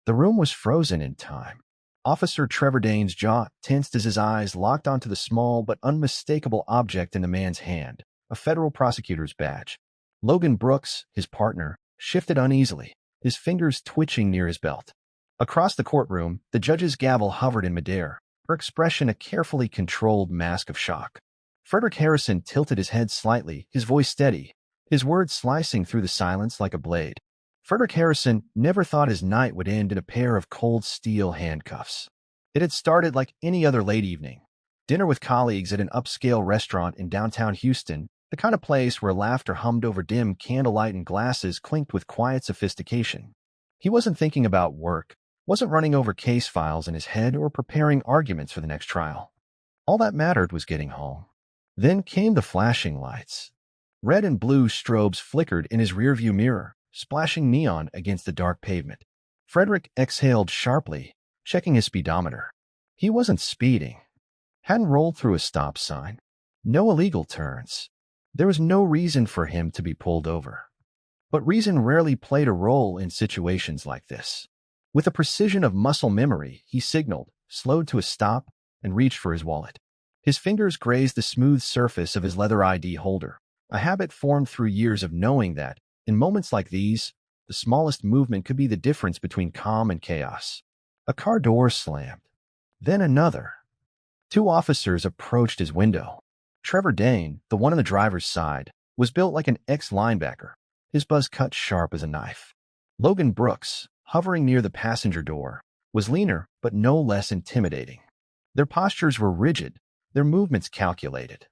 The room was frozen in time. Officer Trevor Dane's jaw tensed as his eyes locked onto the small but unmistakable object in the man's hand, a federal prosecutor's badge. Logan Brooks, his partner, shifted uneasily, his fingers twitching near his belt. Across the courtroom, the judge's gavel hovered in midair, her expression a carefully controlled mask of shock. Frederick Harrison tilted his head slightly, his voice steady, his words slicing through the silence like a blade. Frederick Harrison never thought his night would end in a pair of cold steel handcuffs. It had started like any other late evening. Dinner with colleagues at an upscale restaurant in downtown Houston, the kind of place where laughter hummed over dim candlelight and glasses clinked with quiet sophistication. He wasn't thinking about work, wasn't running over case files in his head or preparing arguments for the next trial. All that mattered was getting home. Then came the flashing lights. Red and blue strobes flickered in his rearview mirror, splashing neon against the dark pavement. Frederick exhaled sharply, checking his speedometer. He wasn't speeding. Hadn't rolled through a stop sign. No illegal turns. There was no reason for him to be pulled over. But reason rarely played a role in situations like this. With the precision of muscle memory, he signaled, slowed to a stop, and reached for his wallet. His fingers grazed the smooth surface of his leather ID holder, a habit formed through years of knowing that, in moments like these, the smallest movement could be the difference between calm and chaos. A car door slammed. Then another. Two officers approached his window. Trevor Dane, the one on the driver's side, was built like an ex-linebacker, his buzz cut sharp as a knife. Logan Brooks, hovering near the passenger door, was leaner but no less intimidating. Their postures were rigid, their movements calculated.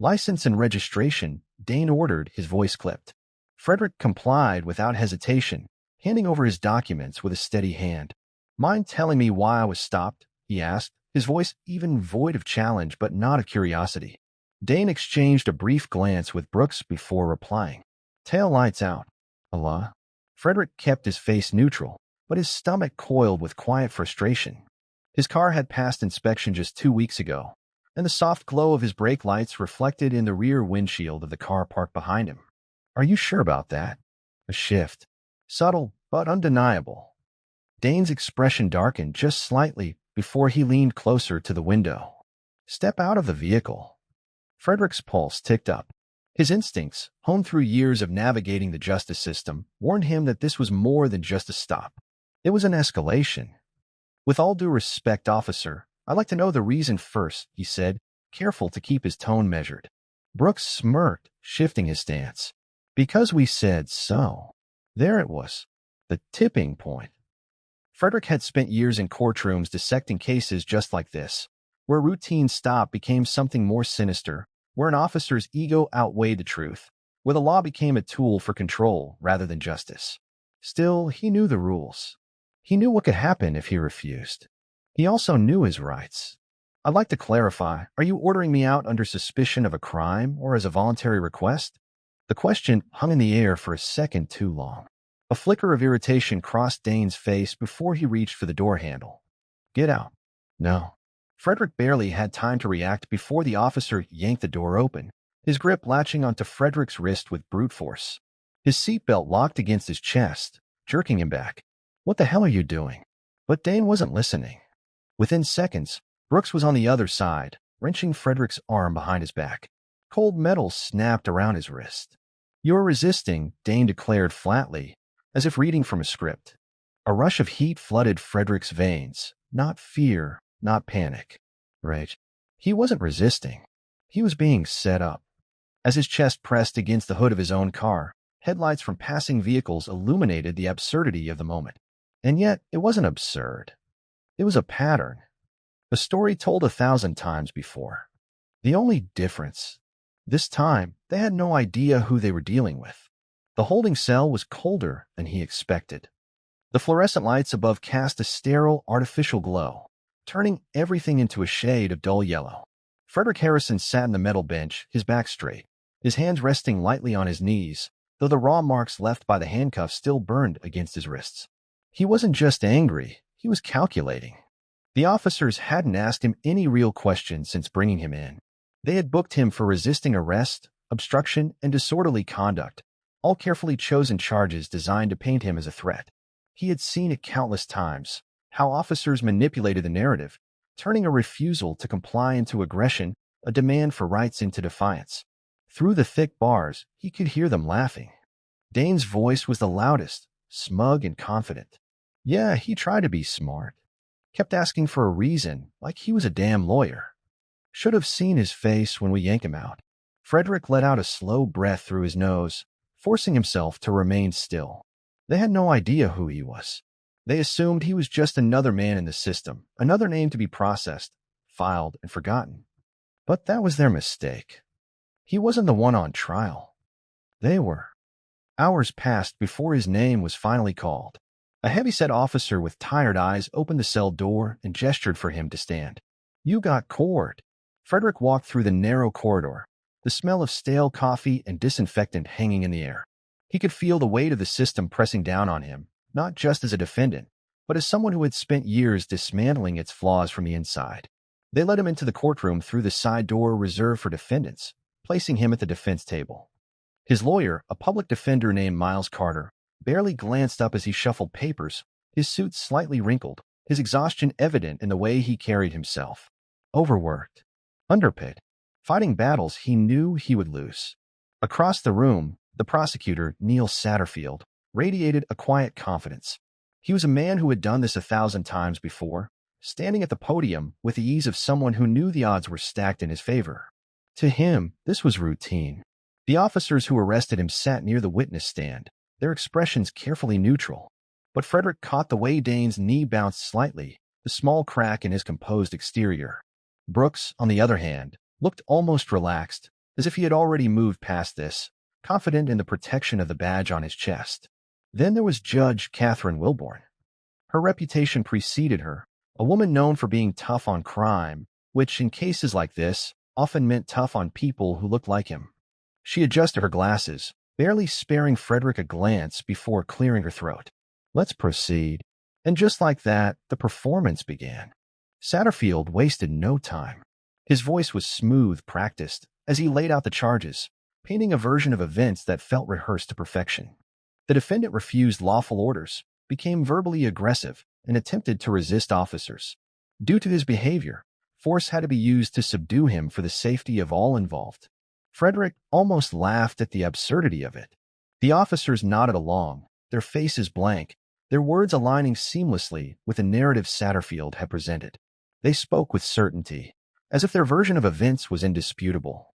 License and registration, Dane ordered, his voice clipped. Frederick complied without hesitation, handing over his documents with a steady hand. Mind telling me why I was stopped? He asked, his voice even void of challenge but not of curiosity. Dane exchanged a brief glance with Brooks before replying. Tail lights out. Allah. Frederick kept his face neutral, but his stomach coiled with quiet frustration. His car had passed inspection just 2 weeks ago, and the soft glow of his brake lights reflected in the rear windshield of the car parked behind him. Are you sure about that? A shift. Subtle, but undeniable. Dane's expression darkened just slightly before he leaned closer to the window. Step out of the vehicle. Frederick's pulse ticked up. His instincts, honed through years of navigating the justice system, warned him that this was more than just a stop. It was an escalation. With all due respect, officer, I'd like to know the reason first, he said, careful to keep his tone measured. Brooks smirked, shifting his stance. Because we said so. There it was. The tipping point. Frederick had spent years in courtrooms dissecting cases just like this, where a routine stop became something more sinister, where an officer's ego outweighed the truth, where the law became a tool for control rather than justice. Still, he knew the rules. He knew what could happen if he refused. He also knew his rights. I'd like to clarify, are you ordering me out under suspicion of a crime or as a voluntary request? The question hung in the air for a second too long. A flicker of irritation crossed Dane's face before he reached for the door handle. Get out. No. Frederick barely had time to react before the officer yanked the door open, his grip latching onto Frederick's wrist with brute force. His seatbelt locked against his chest, jerking him back. What the hell are you doing? But Dane wasn't listening. Within seconds, Brooks was on the other side, wrenching Frederick's arm behind his back. Cold metal snapped around his wrist. You're resisting, Dane declared flatly, as if reading from a script. A rush of heat flooded Frederick's veins, not fear, not panic. Rage. He wasn't resisting. He was being set up. As his chest pressed against the hood of his own car, headlights from passing vehicles illuminated the absurdity of the moment. And yet, it wasn't absurd. It was a pattern. A story told 1,000 times before. The only difference. This time, they had no idea who they were dealing with. The holding cell was colder than he expected. The fluorescent lights above cast a sterile, artificial glow, turning everything into a shade of dull yellow. Frederick Harrison sat on the metal bench, his back straight, his hands resting lightly on his knees, though the raw marks left by the handcuffs still burned against his wrists. He wasn't just angry, he was calculating. The officers hadn't asked him any real questions since bringing him in. They had booked him for resisting arrest, obstruction, and disorderly conduct, all carefully chosen charges designed to paint him as a threat. He had seen it countless times, how officers manipulated the narrative, turning a refusal to comply into aggression, a demand for rights into defiance. Through the thick bars, he could hear them laughing. Dane's voice was the loudest, smug and confident. Yeah, he tried to be smart. Kept asking for a reason, like he was a damn lawyer. Should have seen his face when we yanked him out. Frederick let out a slow breath through his nose, forcing himself to remain still. They had no idea who he was. They assumed he was just another man in the system, another name to be processed, filed, and forgotten. But that was their mistake. He wasn't the one on trial. They were. Hours passed before his name was finally called. A heavy-set officer with tired eyes opened the cell door and gestured for him to stand. You got cored. Frederick walked through the narrow corridor, the smell of stale coffee and disinfectant hanging in the air. He could feel the weight of the system pressing down on him, not just as a defendant, but as someone who had spent years dismantling its flaws from the inside. They led him into the courtroom through the side door reserved for defendants, placing him at the defense table. His lawyer, a public defender named Miles Carter, barely glanced up as he shuffled papers, his suit slightly wrinkled, his exhaustion evident in the way he carried himself. Overworked. Underpaid. Fighting battles he knew he would lose. Across the room, the prosecutor, Neil Satterfield, radiated a quiet confidence. He was a man who had done this 1,000 times before, standing at the podium with the ease of someone who knew the odds were stacked in his favor. To him, this was routine. The officers who arrested him sat near the witness stand, their expressions carefully neutral. But Frederick caught the way Dane's knee bounced slightly, the small crack in his composed exterior. Brooks, on the other hand, looked almost relaxed, as if he had already moved past this, confident in the protection of the badge on his chest. Then there was Judge Catherine Wilborn. Her reputation preceded her, a woman known for being tough on crime, which, in cases like this, often meant tough on people who looked like him. She adjusted her glasses, barely sparing Frederick a glance before clearing her throat. Let's proceed. And just like that, the performance began. Satterfield wasted no time. His voice was smooth, practiced, as he laid out the charges, painting a version of events that felt rehearsed to perfection. The defendant refused lawful orders, became verbally aggressive, and attempted to resist officers. Due to his behavior, force had to be used to subdue him for the safety of all involved. Frederick almost laughed at the absurdity of it. The officers nodded along, their faces blank, their words aligning seamlessly with the narrative Satterfield had presented. They spoke with certainty, as if their version of events was indisputable.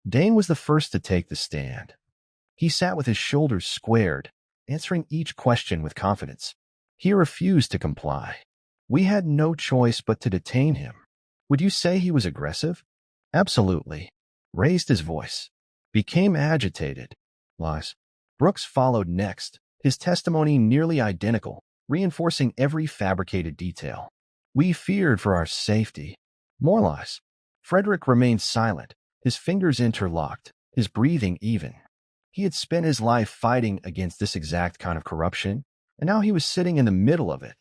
Dane was the first to take the stand. He sat with his shoulders squared, answering each question with confidence. He refused to comply. We had no choice but to detain him. Would you say he was aggressive? Absolutely. Raised his voice. Became agitated. Lies. Brooks followed next, his testimony nearly identical, reinforcing every fabricated detail. We feared for our safety. More lies. Frederick remained silent, his fingers interlocked, his breathing even. He had spent his life fighting against this exact kind of corruption, and now he was sitting in the middle of it.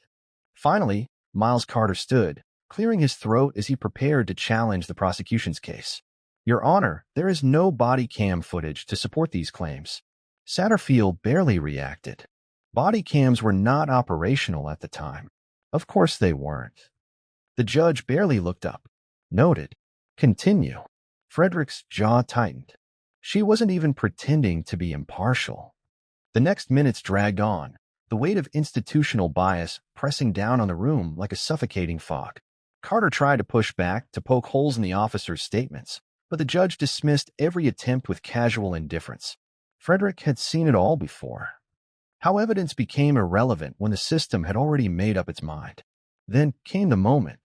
Finally, Miles Carter stood, clearing his throat as he prepared to challenge the prosecution's case. Your Honor, there is no body cam footage to support these claims. Satterfield barely reacted. Body cams were not operational at the time. Of course they weren't. The judge barely looked up. Noted. Continue. Frederick's jaw tightened. She wasn't even pretending to be impartial. The next minutes dragged on, the weight of institutional bias pressing down on the room like a suffocating fog. Carter tried to push back, to poke holes in the officer's statements, but the judge dismissed every attempt with casual indifference. Frederick had seen it all before. How evidence became irrelevant when the system had already made up its mind. Then came the moment.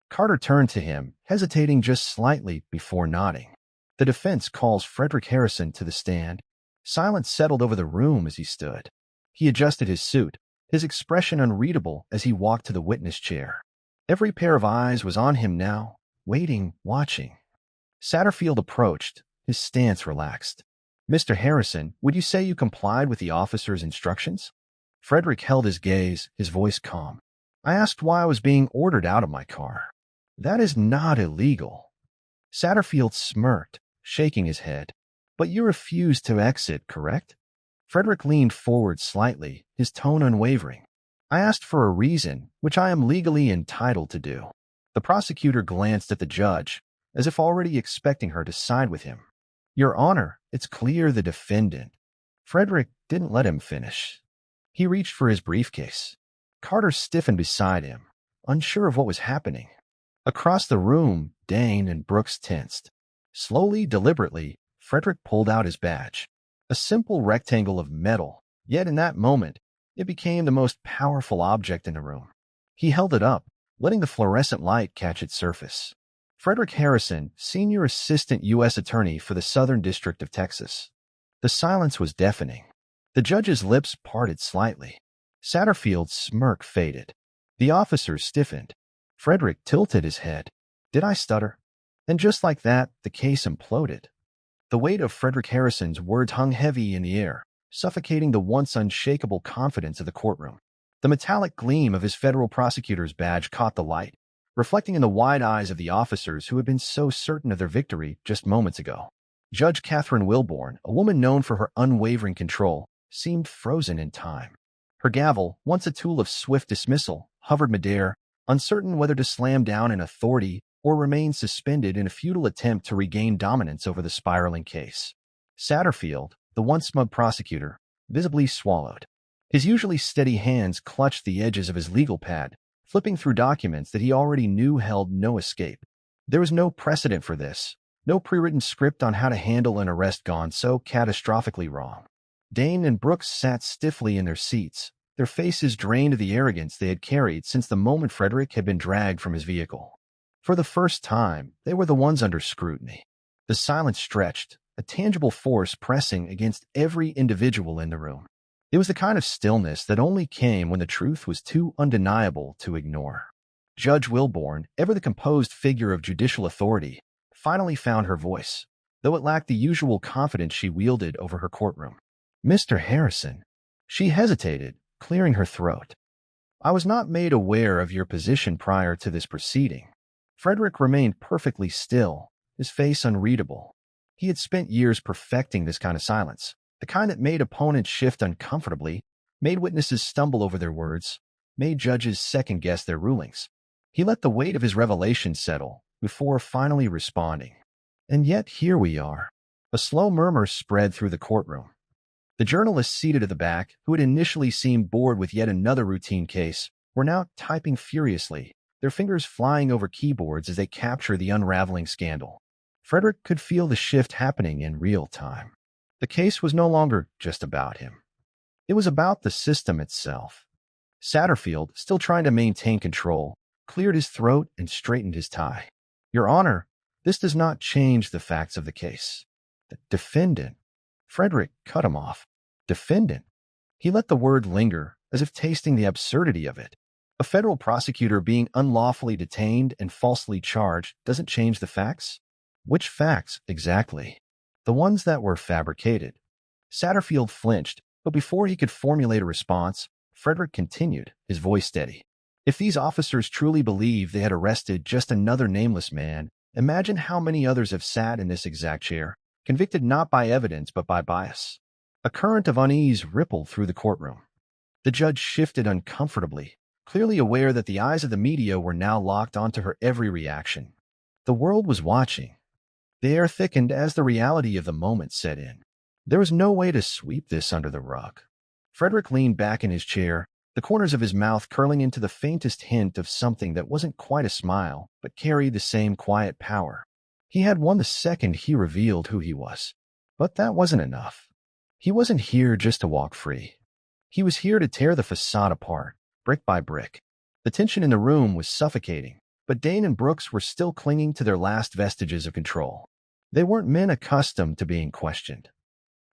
Carter turned to him, hesitating just slightly before nodding. The defense calls Frederick Harrison to the stand. Silence settled over the room as he stood. He adjusted his suit, his expression unreadable as he walked to the witness chair. Every pair of eyes was on him now, waiting, watching. Satterfield approached, his stance relaxed. Mr. Harrison, would you say you complied with the officer's instructions? Frederick held his gaze, his voice calm. I asked why I was being ordered out of my car. That is not illegal. Satterfield smirked, shaking his head. But you refused to exit, correct? Frederick leaned forward slightly, his tone unwavering. I asked for a reason, which I am legally entitled to do. The prosecutor glanced at the judge, as if already expecting her to side with him. Your Honor, it's clear the defendant. Frederick didn't let him finish. He reached for his briefcase. Carter stiffened beside him, unsure of what was happening. Across the room, Dane and Brooks tensed. Slowly, deliberately, Frederick pulled out his badge. A simple rectangle of metal, yet in that moment, it became the most powerful object in the room. He held it up, letting the fluorescent light catch its surface. Frederick Harrison, Senior Assistant U.S. Attorney for the Southern District of Texas. The silence was deafening. The judge's lips parted slightly. Satterfield's smirk faded. The officers stiffened. Frederick tilted his head. Did I stutter? And just like that, the case imploded. The weight of Frederick Harrison's words hung heavy in the air, suffocating the once unshakable confidence of the courtroom. The metallic gleam of his federal prosecutor's badge caught the light, reflecting in the wide eyes of the officers who had been so certain of their victory just moments ago. Judge Catherine Wilborn, a woman known for her unwavering control, seemed frozen in time. Her gavel, once a tool of swift dismissal, hovered midair, uncertain whether to slam down in authority or remain suspended in a futile attempt to regain dominance over the spiraling case. Satterfield, the once smug prosecutor, visibly swallowed. His usually steady hands clutched the edges of his legal pad, flipping through documents that he already knew held no escape. There was no precedent for this, no pre-written script on how to handle an arrest gone so catastrophically wrong. Dane and Brooks sat stiffly in their seats, their faces drained of the arrogance they had carried since the moment Frederick had been dragged from his vehicle. For the first time, they were the ones under scrutiny. The silence stretched, a tangible force pressing against every individual in the room. It was the kind of stillness that only came when the truth was too undeniable to ignore. Judge Wilborn, ever the composed figure of judicial authority, finally found her voice, though it lacked the usual confidence she wielded over her courtroom. Mr. Harrison. She hesitated, clearing her throat. I was not made aware of your position prior to this proceeding. Frederick remained perfectly still, his face unreadable. He had spent years perfecting this kind of silence, the kind that made opponents shift uncomfortably, made witnesses stumble over their words, made judges second-guess their rulings. He let the weight of his revelation settle before finally responding. And yet here we are. A slow murmur spread through the courtroom. The journalists seated at the back, who had initially seemed bored with yet another routine case, were now typing furiously, their fingers flying over keyboards as they captured the unraveling scandal. Frederick could feel the shift happening in real time. The case was no longer just about him. It was about the system itself. Satterfield, still trying to maintain control, cleared his throat and straightened his tie. Your Honor, this does not change the facts of the case. The defendant. Frederick cut him off. Defendant. He let the word linger, as if tasting the absurdity of it. A federal prosecutor being unlawfully detained and falsely charged doesn't change the facts? Which facts, exactly? The ones that were fabricated. Satterfield flinched, but before he could formulate a response, Frederick continued, his voice steady. If these officers truly believed they had arrested just another nameless man, imagine how many others have sat in this exact chair, convicted not by evidence but by bias. A current of unease rippled through the courtroom. The judge shifted uncomfortably, clearly aware that the eyes of the media were now locked onto her every reaction. The world was watching. The air thickened as the reality of the moment set in. There was no way to sweep this under the rug. Frederick leaned back in his chair, the corners of his mouth curling into the faintest hint of something that wasn't quite a smile, but carried the same quiet power. He had won the second he revealed who he was. But that wasn't enough. He wasn't here just to walk free. He was here to tear the facade apart, brick by brick. The tension in the room was suffocating, but Dane and Brooks were still clinging to their last vestiges of control. They weren't men accustomed to being questioned.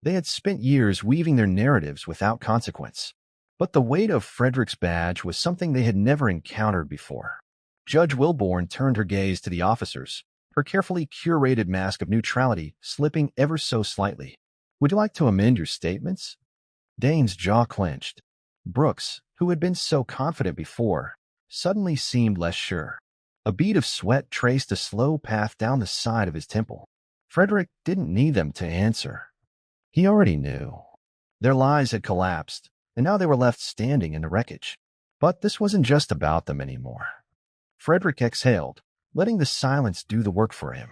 They had spent years weaving their narratives without consequence. But the weight of Frederick's badge was something they had never encountered before. Judge Wilborn turned her gaze to the officers, her carefully curated mask of neutrality slipping ever so slightly. Would you like to amend your statements? Dane's jaw clenched. Brooks, who had been so confident before, suddenly seemed less sure. A bead of sweat traced a slow path down the side of his temple. Frederick didn't need them to answer. He already knew. Their lies had collapsed, and now they were left standing in the wreckage. But this wasn't just about them anymore. Frederick exhaled, letting the silence do the work for him.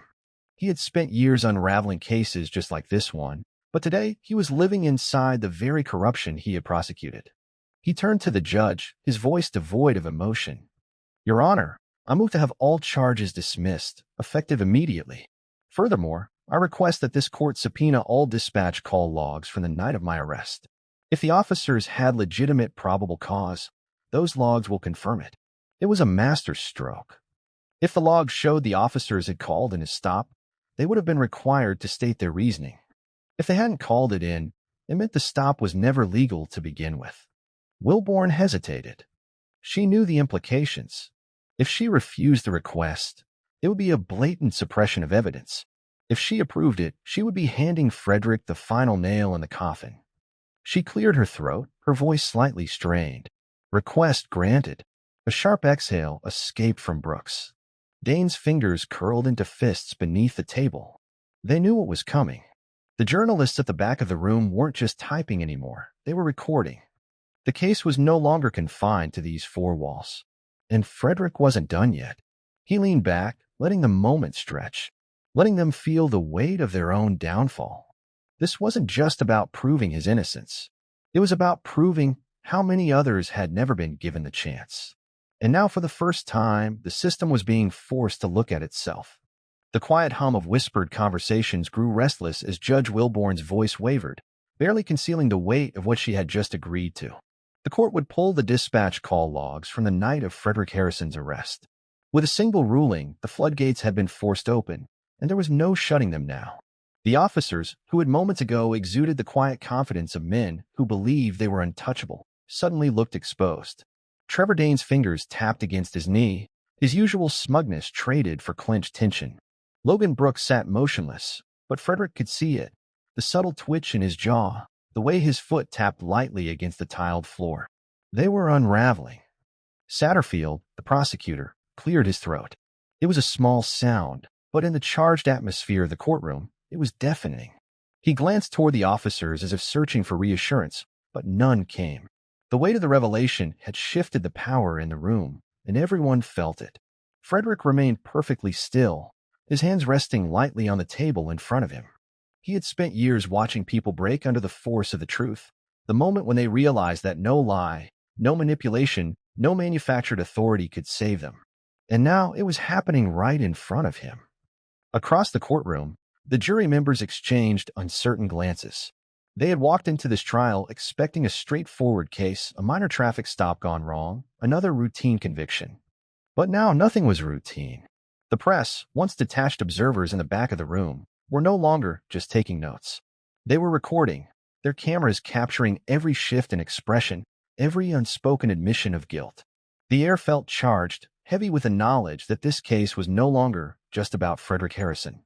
He had spent years unraveling cases just like this one, but today he was living inside the very corruption he had prosecuted. He turned to the judge, his voice devoid of emotion. "Your Honor, I move to have all charges dismissed, effective immediately. Furthermore, I request that this court subpoena all dispatch call logs from the night of my arrest. If the officers had legitimate probable cause, those logs will confirm it." It was a masterstroke. If the logs showed the officers had called in a stop, they would have been required to state their reasoning. If they hadn't called it in, it meant the stop was never legal to begin with. Wilborn hesitated. She knew the implications. If she refused the request, it would be a blatant suppression of evidence. If she approved it, she would be handing Frederick the final nail in the coffin. She cleared her throat, her voice slightly strained. Request granted. A sharp exhale escaped from Brooks. Dane's fingers curled into fists beneath the table. They knew what was coming. The journalists at the back of the room weren't just typing anymore. They were recording. The case was no longer confined to these four walls. And Frederick wasn't done yet. He leaned back, letting the moment stretch, letting them feel the weight of their own downfall. This wasn't just about proving his innocence. It was about proving how many others had never been given the chance. And now, for the first time, the system was being forced to look at itself. The quiet hum of whispered conversations grew restless as Judge Wilborn's voice wavered, barely concealing the weight of what she had just agreed to. The court would pull the dispatch call logs from the night of Frederick Harrison's arrest. With a single ruling, the floodgates had been forced open, and there was no shutting them now. The officers, who had moments ago exuded the quiet confidence of men who believed they were untouchable, suddenly looked exposed. Trevor Dane's fingers tapped against his knee, his usual smugness traded for clenched tension. Logan Brooks sat motionless, but Frederick could see it, the subtle twitch in his jaw, the way his foot tapped lightly against the tiled floor. They were unraveling. Satterfield, the prosecutor, cleared his throat. It was a small sound, but in the charged atmosphere of the courtroom, it was deafening. He glanced toward the officers as if searching for reassurance, but none came. The weight of the revelation had shifted the power in the room, and everyone felt it. Frederick remained perfectly still, his hands resting lightly on the table in front of him. He had spent years watching people break under the force of the truth, the moment when they realized that no lie, no manipulation, no manufactured authority could save them. And now it was happening right in front of him. Across the courtroom, the jury members exchanged uncertain glances. They had walked into this trial expecting a straightforward case, a minor traffic stop gone wrong, another routine conviction. But now nothing was routine. The press, once detached observers in the back of the room, were no longer just taking notes. They were recording, their cameras capturing every shift in expression, every unspoken admission of guilt. The air felt charged, heavy with the knowledge that this case was no longer just about Frederick Harrison.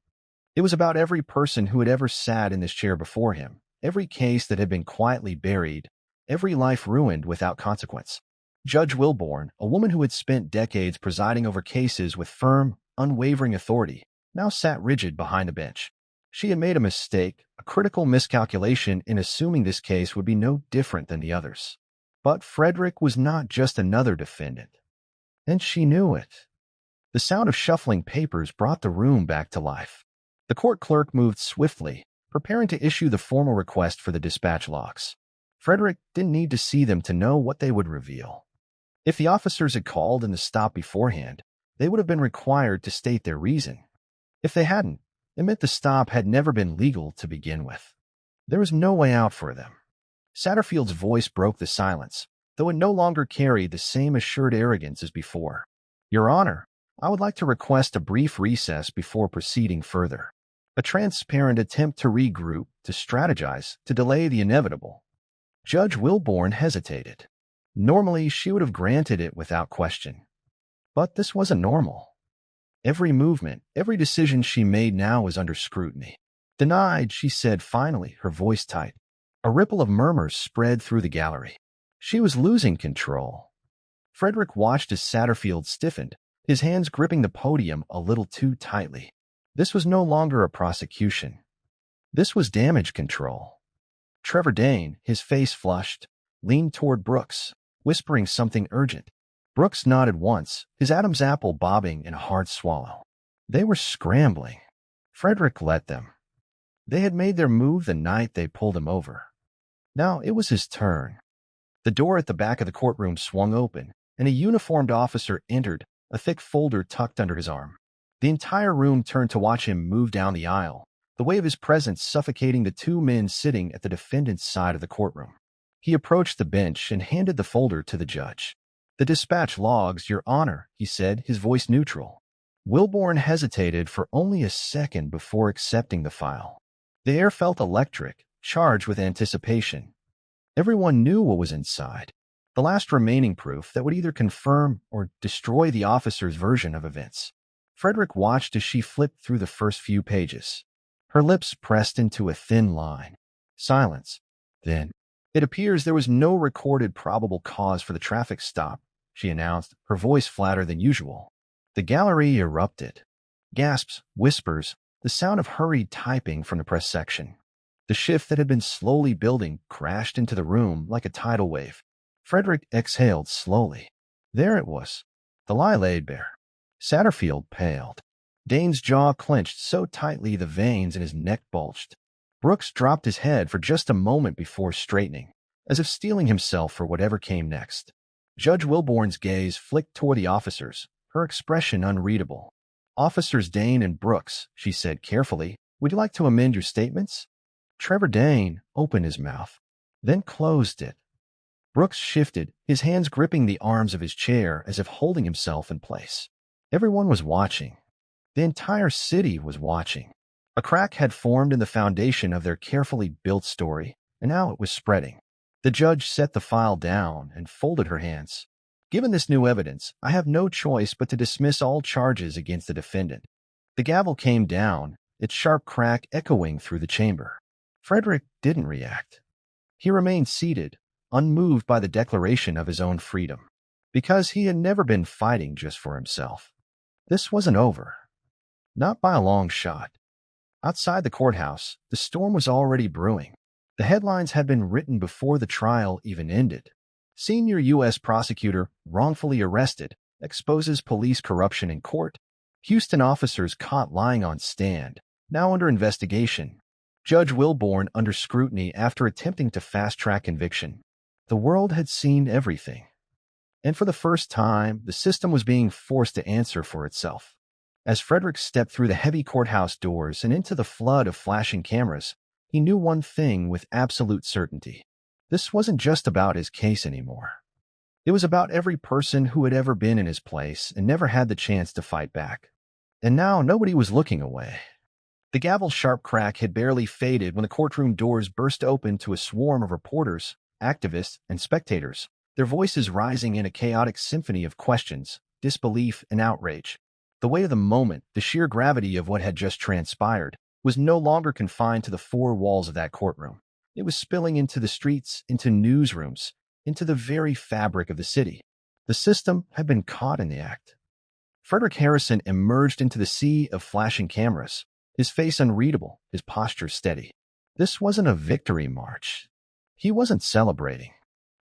It was about every person who had ever sat in this chair before him, every case that had been quietly buried, every life ruined without consequence. Judge Wilborn, a woman who had spent decades presiding over cases with firm, unwavering authority, now sat rigid behind a bench. She had made a mistake, a critical miscalculation in assuming this case would be no different than the others. But Frederick was not just another defendant. And she knew it. The sound of shuffling papers brought the room back to life. The court clerk moved swiftly, preparing to issue the formal request for the dispatch logs. Frederick didn't need to see them to know what they would reveal. If the officers had called in the stop beforehand, they would have been required to state their reason. If they hadn't, it meant the stop had never been legal to begin with. There was no way out for them. Satterfield's voice broke the silence, though it no longer carried the same assured arrogance as before. "Your Honor, I would like to request a brief recess before proceeding further." A transparent attempt to regroup, to strategize, to delay the inevitable. Judge Wilborn hesitated. Normally, she would have granted it without question. But this wasn't normal. Every movement, every decision she made now was under scrutiny. "Denied," she said finally, her voice tight. A ripple of murmurs spread through the gallery. She was losing control. Frederick watched as Satterfield stiffened, his hands gripping the podium a little too tightly. This was no longer a prosecution. This was damage control. Trevor Dane, his face flushed, leaned toward Brooks. whispering something urgent. Brooks nodded once, his Adam's apple bobbing in a hard swallow. They were scrambling. Frederick let them. They had made their move the night they pulled him over. Now it was his turn. The door at the back of the courtroom swung open, and a uniformed officer entered, a thick folder tucked under his arm. The entire room turned to watch him move down the aisle, the weight of his presence suffocating the two men sitting at the defendant's side of the courtroom. He approached the bench and handed the folder to the judge. "The dispatch logs, Your Honor," he said, his voice neutral. Wilborn hesitated for only a second before accepting the file. The air felt electric, charged with anticipation. Everyone knew what was inside, the last remaining proof that would either confirm or destroy the officer's version of events. Frederick watched as she flipped through the first few pages. Her lips pressed into a thin line. Silence. Then, "It appears there was no recorded probable cause for the traffic stop," she announced, her voice flatter than usual. The gallery erupted. Gasps, whispers, the sound of hurried typing from the press section. The shift that had been slowly building crashed into the room like a tidal wave. Frederick exhaled slowly. There it was. The lie laid bare. Satterfield paled. Dane's jaw clenched so tightly the veins in his neck bulged. Brooks dropped his head for just a moment before straightening, as if steeling himself for whatever came next. Judge Wilborn's gaze flicked toward the officers, her expression unreadable. "Officers Dane and Brooks," she said carefully, "would you like to amend your statements?" Trevor Dane opened his mouth, then closed it. Brooks shifted, his hands gripping the arms of his chair as if holding himself in place. Everyone was watching. The entire city was watching. A crack had formed in the foundation of their carefully built story, and now it was spreading. The judge set the file down and folded her hands. "Given this new evidence, I have no choice but to dismiss all charges against the defendant." The gavel came down, its sharp crack echoing through the chamber. Frederick didn't react. He remained seated, unmoved by the declaration of his own freedom, because he had never been fighting just for himself. This wasn't over. Not by a long shot. Outside the courthouse, the storm was already brewing. The headlines had been written before the trial even ended. Senior U.S. prosecutor wrongfully arrested, exposes police corruption in court. Houston officers caught lying on stand, now under investigation. Judge Wilborn under scrutiny after attempting to fast-track conviction. The world had seen everything. And for the first time, the system was being forced to answer for itself. As Frederick stepped through the heavy courthouse doors and into the flood of flashing cameras, he knew one thing with absolute certainty. This wasn't just about his case anymore. It was about every person who had ever been in his place and never had the chance to fight back. And now nobody was looking away. The gavel's sharp crack had barely faded when the courtroom doors burst open to a swarm of reporters, activists, and spectators, their voices rising in a chaotic symphony of questions, disbelief, and outrage. The weight of the moment, the sheer gravity of what had just transpired, was no longer confined to the four walls of that courtroom. It was spilling into the streets, into newsrooms, into the very fabric of the city. The system had been caught in the act. Frederick Harrison emerged into the sea of flashing cameras, his face unreadable, his posture steady. This wasn't a victory march. He wasn't celebrating.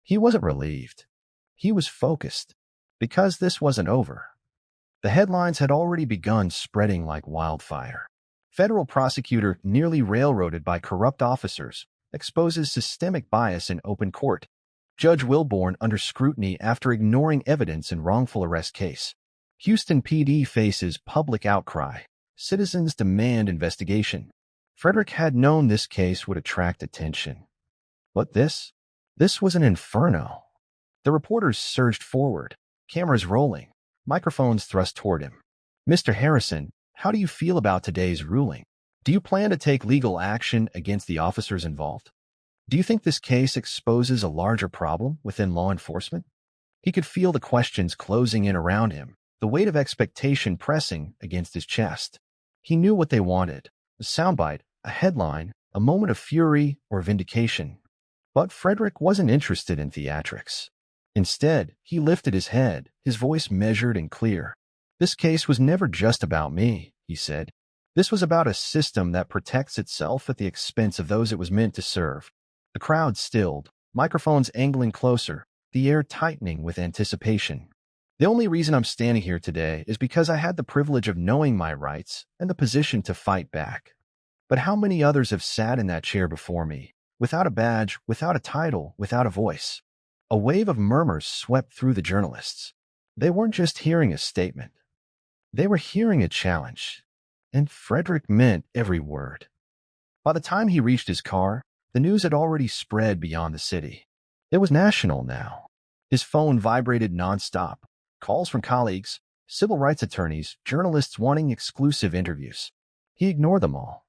He wasn't relieved. He was focused, because this wasn't over. The headlines had already begun spreading like wildfire. Federal prosecutor nearly railroaded by corrupt officers, exposes systemic bias in open court. Judge Wilborn under scrutiny after ignoring evidence in wrongful arrest case. Houston PD faces public outcry. Citizens demand investigation. Frederick had known this case would attract attention. But this was an inferno. The reporters surged forward, cameras rolling, microphones thrust toward him. "Mr. Harrison, how do you feel about today's ruling? Do you plan to take legal action against the officers involved? Do you think this case exposes a larger problem within law enforcement?" He could feel the questions closing in around him, the weight of expectation pressing against his chest. He knew what they wanted: a soundbite, a headline, a moment of fury or vindication. But Frederick wasn't interested in theatrics. Instead, he lifted his head, his voice measured and clear. "This case was never just about me," he said. "This was about a system that protects itself at the expense of those it was meant to serve." The crowd stilled, microphones angling closer, the air tightening with anticipation. The only reason I'm standing here today is because I had the privilege of knowing my rights and the position to fight back. But how many others have sat in that chair before me, without a badge, without a title, without a voice? A wave of murmurs swept through the journalists. They weren't just hearing a statement. They were hearing a challenge. And Frederick meant every word. By the time he reached his car, the news had already spread beyond the city. It was national now. His phone vibrated nonstop. Calls from colleagues, civil rights attorneys, journalists wanting exclusive interviews. He ignored them all.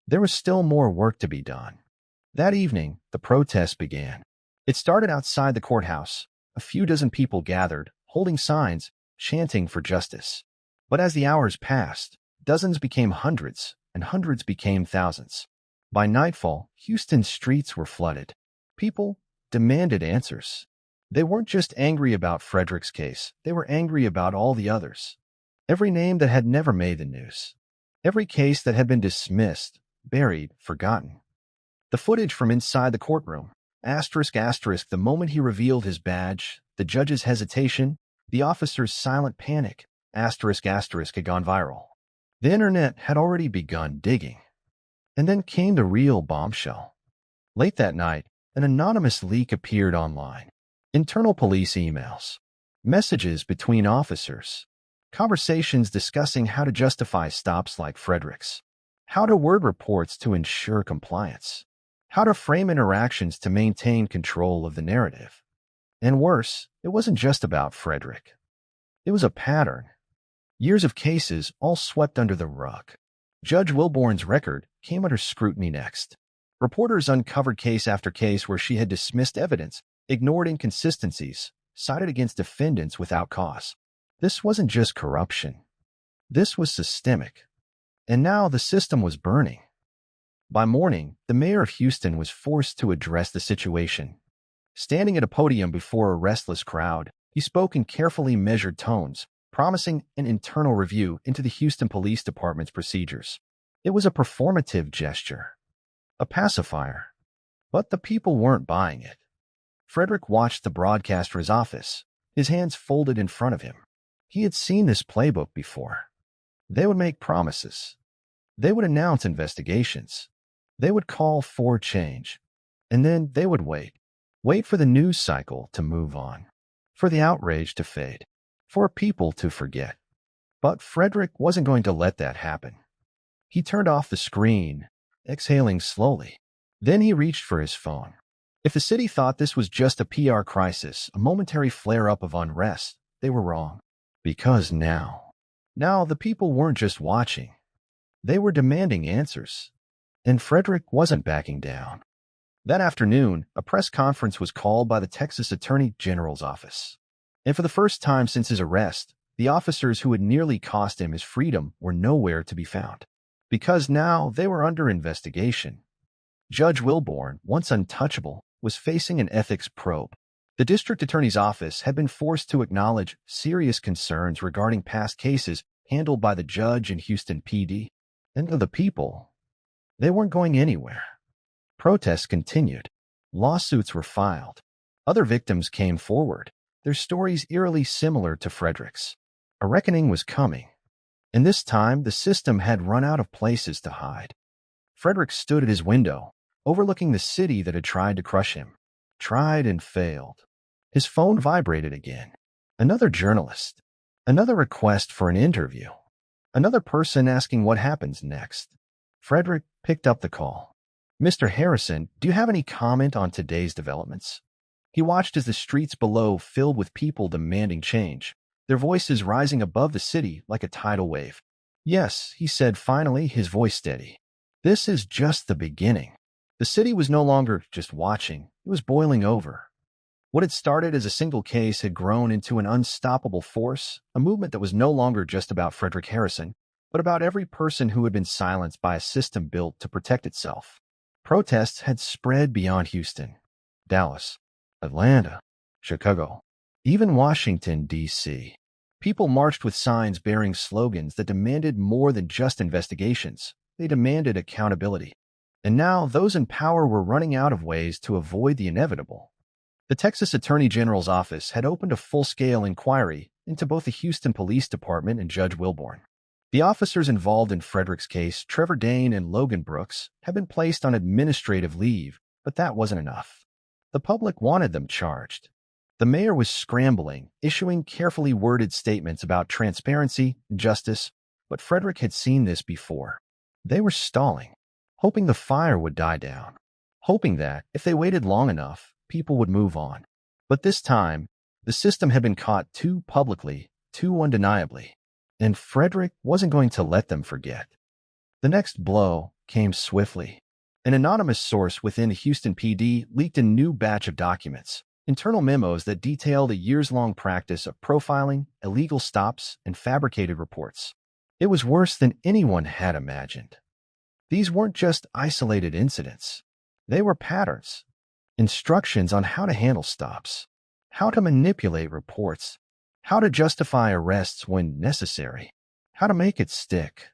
There was still more work to be done. That evening, the protest began. It started outside the courthouse. A few dozen people gathered, holding signs, chanting for justice. But as the hours passed, dozens became hundreds, and hundreds became thousands. By nightfall, Houston's streets were flooded. People demanded answers. They weren't just angry about Frederick's case, they were angry about all the others. Every name that had never made the news. Every case that had been dismissed, buried, forgotten. The footage from inside the courtroom, asterisk, the moment he revealed his badge, the judge's hesitation, the officer's silent panic, asterisk, had gone viral. The internet had already begun digging. And then came the real bombshell. Late that night, an anonymous leak appeared online. Internal police emails, messages between officers, conversations discussing how to justify stops like Frederick's, how to word reports to ensure compliance, how to frame interactions to maintain control of the narrative. And worse, it wasn't just about Frederick. It was a pattern. Years of cases all swept under the rug. Judge Wilborn's record came under scrutiny next. Reporters uncovered case after case where she had dismissed evidence, ignored inconsistencies, sided against defendants without cause. This wasn't just corruption. This was systemic. And now the system was burning. By morning, the mayor of Houston was forced to address the situation. Standing at a podium before a restless crowd, he spoke in carefully measured tones, promising an internal review into the Houston Police Department's procedures. It was a performative gesture, a pacifier. But the people weren't buying it. Frederick watched the broadcaster's office, his hands folded in front of him. He had seen this playbook before. They would make promises. They would announce investigations. They would call for change. And then they would wait. Wait for the news cycle to move on. For the outrage to fade. For people to forget. But Frederick wasn't going to let that happen. He turned off the screen, exhaling slowly. Then he reached for his phone. If the city thought this was just a PR crisis, a momentary flare-up of unrest, they were wrong. Because now the people weren't just watching. They were demanding answers. And Frederick wasn't backing down. That afternoon, a press conference was called by the Texas Attorney General's office. And for the first time since his arrest, the officers who had nearly cost him his freedom were nowhere to be found. Because now they were under investigation. Judge Wilborn, once untouchable, was facing an ethics probe. The district attorney's office had been forced to acknowledge serious concerns regarding past cases handled by the judge in Houston PD. And the people, they weren't going anywhere. Protests continued. Lawsuits were filed. Other victims came forward, their stories eerily similar to Frederick's. A reckoning was coming. And this time, the system had run out of places to hide. Frederick stood at his window, overlooking the city that had tried to crush him. Tried and failed. His phone vibrated again. Another journalist. Another request for an interview. Another person asking what happens next. Frederick picked up the call. Mr. Harrison, do you have any comment on today's developments? He watched as the streets below filled with people demanding change, their voices rising above the city like a tidal wave. Yes, he said finally, his voice steady. This is just the beginning. The city was no longer just watching, it was boiling over. What had started as a single case had grown into an unstoppable force, a movement that was no longer just about Frederick Harrison, but about every person who had been silenced by a system built to protect itself. Protests had spread beyond Houston, Dallas, Atlanta, Chicago, even Washington, D.C. People marched with signs bearing slogans that demanded more than just investigations. They demanded accountability. And now those in power were running out of ways to avoid the inevitable. The Texas Attorney General's office had opened a full-scale inquiry into both the Houston Police Department and Judge Wilborn. The officers involved in Frederick's case, Trevor Dane and Logan Brooks, had been placed on administrative leave, but that wasn't enough. The public wanted them charged. The mayor was scrambling, issuing carefully worded statements about transparency and justice, but Frederick had seen this before. They were stalling, hoping the fire would die down, hoping that, if they waited long enough, people would move on. But this time, the system had been caught too publicly, too undeniably, and Frederick wasn't going to let them forget. The next blow came swiftly. An anonymous source within the Houston PD leaked a new batch of documents, internal memos that detailed a years-long practice of profiling, illegal stops, and fabricated reports. It was worse than anyone had imagined. These weren't just isolated incidents. They were patterns, instructions on how to handle stops, how to manipulate reports, how to justify arrests when necessary, how to make it stick.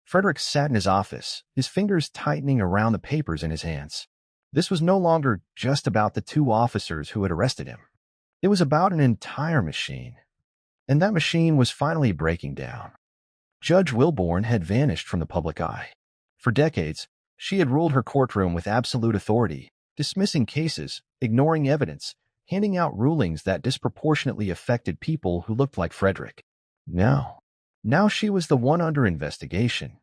Frederick sat in his office, his fingers tightening around the papers in his hands. This was no longer just about the two officers who had arrested him. It was about an entire machine. And that machine was finally breaking down. Judge Wilborn had vanished from the public eye. For decades, she had ruled her courtroom with absolute authority, dismissing cases, ignoring evidence, handing out rulings that disproportionately affected people who looked like Frederick. Now she was the one under investigation.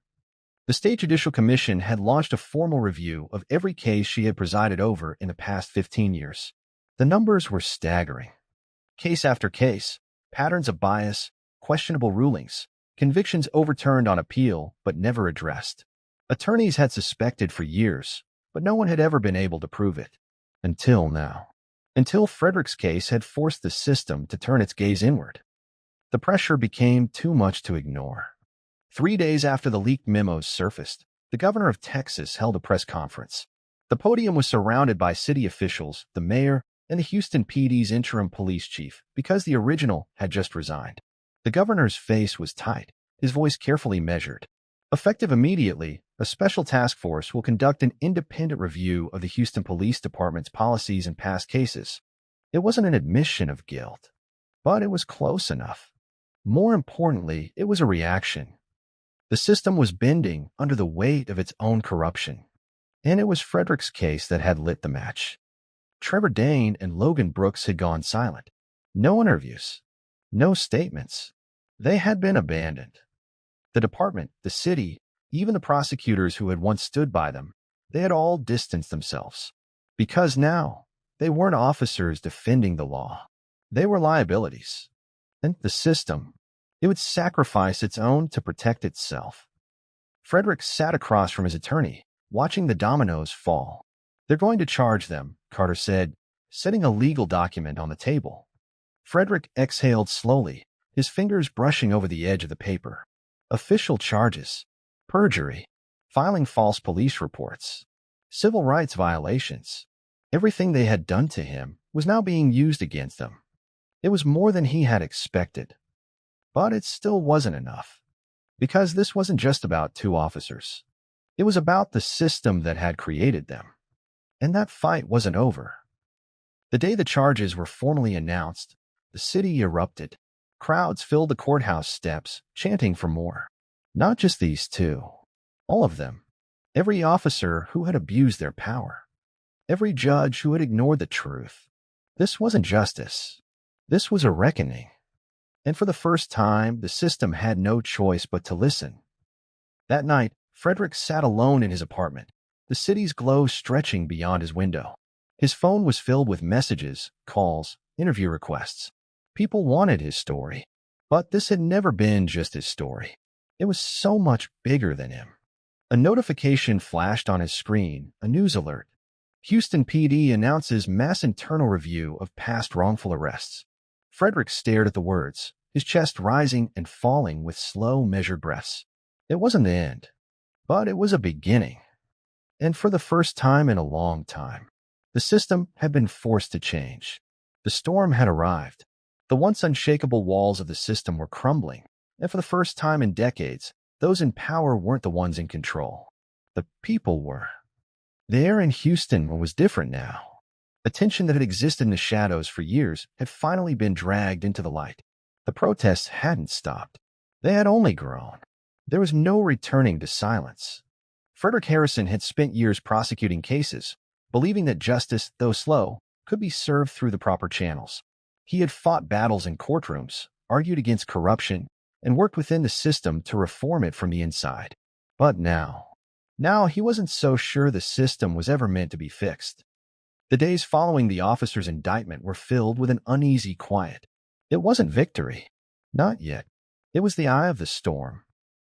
The State Judicial Commission had launched a formal review of every case she had presided over in the past 15 years. The numbers were staggering. Case after case, patterns of bias, questionable rulings, convictions overturned on appeal but never addressed. Attorneys had suspected for years, but no one had ever been able to prove it. Until now. Until Frederick's case had forced the system to turn its gaze inward. The pressure became too much to ignore. 3 days after the leaked memos surfaced, the governor of Texas held a press conference. The podium was surrounded by city officials, the mayor, and the Houston PD's interim police chief because the original had just resigned. The governor's face was tight, his voice carefully measured. Effective immediately, a special task force will conduct an independent review of the Houston Police Department's policies and past cases. It wasn't an admission of guilt, but it was close enough. More importantly, it was a reaction. The system was bending under the weight of its own corruption, and it was Frederick's case that had lit the match. Trevor Dane and Logan Brooks had gone silent. No interviews, no statements. They had been abandoned. The department, the city, even the prosecutors who had once stood by them, they had all distanced themselves. Because now, they weren't officers defending the law. They were liabilities. And the system, it would sacrifice its own to protect itself. Frederick sat across from his attorney, watching the dominoes fall. They're going to charge them, Carter said, setting a legal document on the table. Frederick exhaled slowly, his fingers brushing over the edge of the paper. Official charges, perjury, filing false police reports, civil rights violations. Everything they had done to him was now being used against them. It was more than he had expected. But it still wasn't enough. Because this wasn't just about two officers. It was about the system that had created them. And that fight wasn't over. The day the charges were formally announced, the city erupted. Crowds filled the courthouse steps, chanting for more. Not just these two. All of them. Every officer who had abused their power. Every judge who had ignored the truth. This wasn't justice. This was a reckoning. And for the first time, the system had no choice but to listen. That night, Frederick sat alone in his apartment, the city's glow stretching beyond his window. His phone was filled with messages, calls, interview requests. People wanted his story. But this had never been just his story. It was so much bigger than him. A notification flashed on his screen, a news alert. Houston PD announces mass internal review of past wrongful arrests. Frederick stared at the words, his chest rising and falling with slow, measured breaths. It wasn't the end, but it was a beginning. And for the first time in a long time, the system had been forced to change. The storm had arrived. The once unshakable walls of the system were crumbling, and for the first time in decades, those in power weren't the ones in control. The people were. The air in Houston was different now. The tension that had existed in the shadows for years had finally been dragged into the light. The protests hadn't stopped. They had only grown. There was no returning to silence. Frederick Harrison had spent years prosecuting cases, believing that justice, though slow, could be served through the proper channels. He had fought battles in courtrooms, argued against corruption, and worked within the system to reform it from the inside. But now he wasn't so sure the system was ever meant to be fixed. The days following the officer's indictment were filled with an uneasy quiet. It wasn't victory. Not yet. It was the eye of the storm.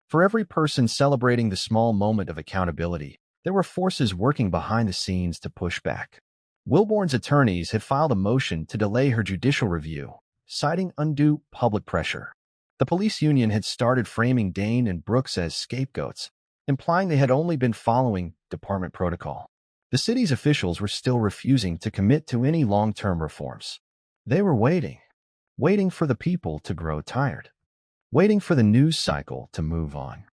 For every person celebrating the small moment of accountability, there were forces working behind the scenes to push back. Wilborn's attorneys had filed a motion to delay her judicial review, citing undue public pressure. The police union had started framing Dane and Brooks as scapegoats, implying they had only been following department protocol. The city's officials were still refusing to commit to any long-term reforms. They were waiting for the people to grow tired, waiting for the news cycle to move on,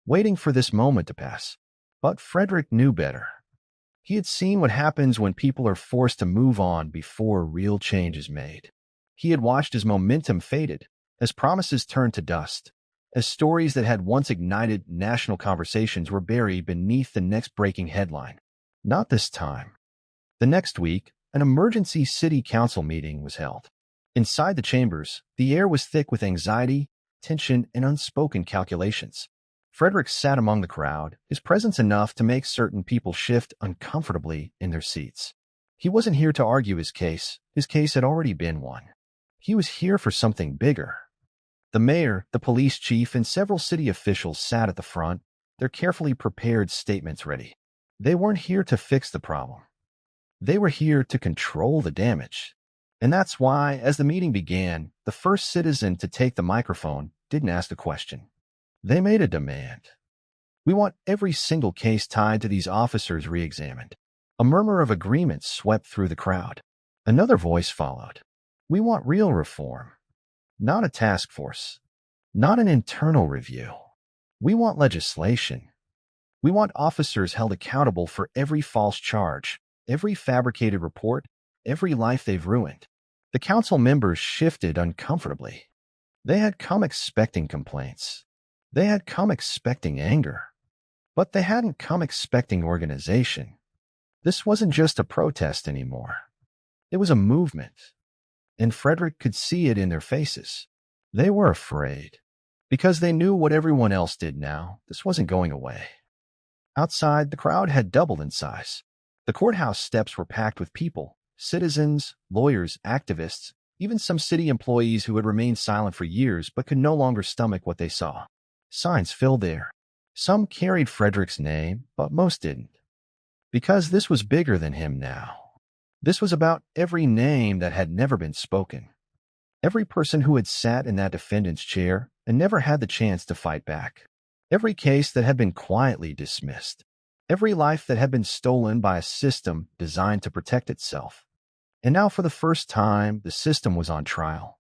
waiting for this moment to pass. But Frederick knew better. He had seen what happens when people are forced to move on before real change is made. He had watched as momentum faded, as promises turned to dust, as stories that had once ignited national conversations were buried beneath the next breaking headline. Not this time. The next week, an emergency city council meeting was held. Inside the chambers, the air was thick with anxiety, tension, and unspoken calculations. Frederick sat among the crowd, his presence enough to make certain people shift uncomfortably in their seats. He wasn't here to argue his case had already been won. He was here for something bigger. The mayor, the police chief, and several city officials sat at the front, their carefully prepared statements ready. They weren't here to fix the problem. They were here to control the damage. And that's why, as the meeting began, the first citizen to take the microphone didn't ask a question. They made a demand. We want every single case tied to these officers re-examined. A murmur of agreement swept through the crowd. Another voice followed. We want real reform. Not a task force. Not an internal review. We want legislation. We want officers held accountable for every false charge, every fabricated report, every life they've ruined. The council members shifted uncomfortably. They had come expecting complaints. They had come expecting anger. But they hadn't come expecting organization. This wasn't just a protest anymore. It was a movement. And Frederick could see it in their faces. They were afraid. Because they knew what everyone else did now, this wasn't going away. Outside, the crowd had doubled in size. The courthouse steps were packed with people, citizens, lawyers, activists, even some city employees who had remained silent for years but could no longer stomach what they saw. Signs filled the air. Some carried Frederick's name, but most didn't. Because this was bigger than him now. This was about every name that had never been spoken. Every person who had sat in that defendant's chair and never had the chance to fight back. Every case that had been quietly dismissed. Every life that had been stolen by a system designed to protect itself. And now for the first time, the system was on trial.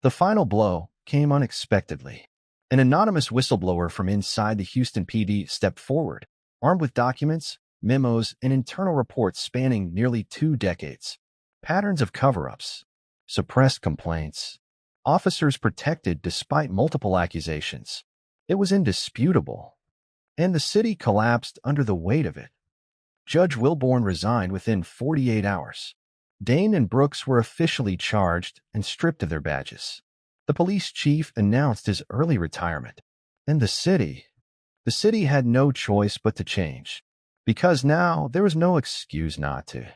The final blow came unexpectedly. An anonymous whistleblower from inside the Houston PD stepped forward, armed with documents, memos, and internal reports spanning nearly 2 decades. Patterns of cover-ups, suppressed complaints, officers protected despite multiple accusations. It was indisputable. And the city collapsed under the weight of it. Judge Wilborn resigned within 48 hours. Dane and Brooks were officially charged and stripped of their badges. The police chief announced his early retirement. And the city had no choice but to change. Because now there was no excuse not to.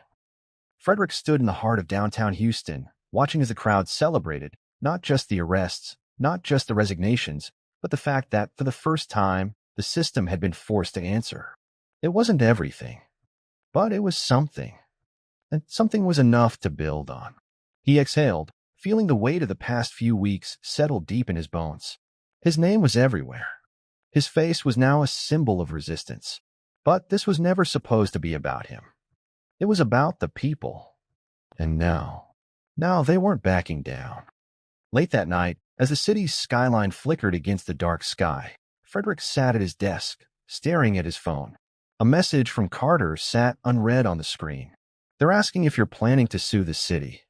Frederick stood in the heart of downtown Houston, watching as the crowd celebrated not just the arrests, not just the resignations, but the fact that, for the first time, the system had been forced to answer. It wasn't everything, but it was something. And something was enough to build on. He exhaled, feeling the weight of the past few weeks settle deep in his bones. His name was everywhere. His face was now a symbol of resistance. But this was never supposed to be about him. It was about the people. And now they weren't backing down. Late that night, as the city's skyline flickered against the dark sky, Frederick sat at his desk, staring at his phone. A message from Carter sat unread on the screen. They're asking if you're planning to sue the city.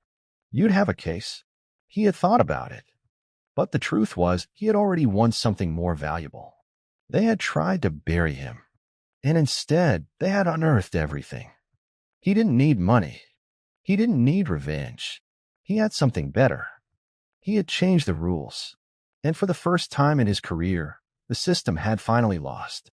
You'd have a case. He had thought about it. But the truth was, he had already won something more valuable. They had tried to bury him, and instead, they had unearthed everything. He didn't need money. He didn't need revenge. He had something better. He had changed the rules. And for the first time in his career, the system had finally lost.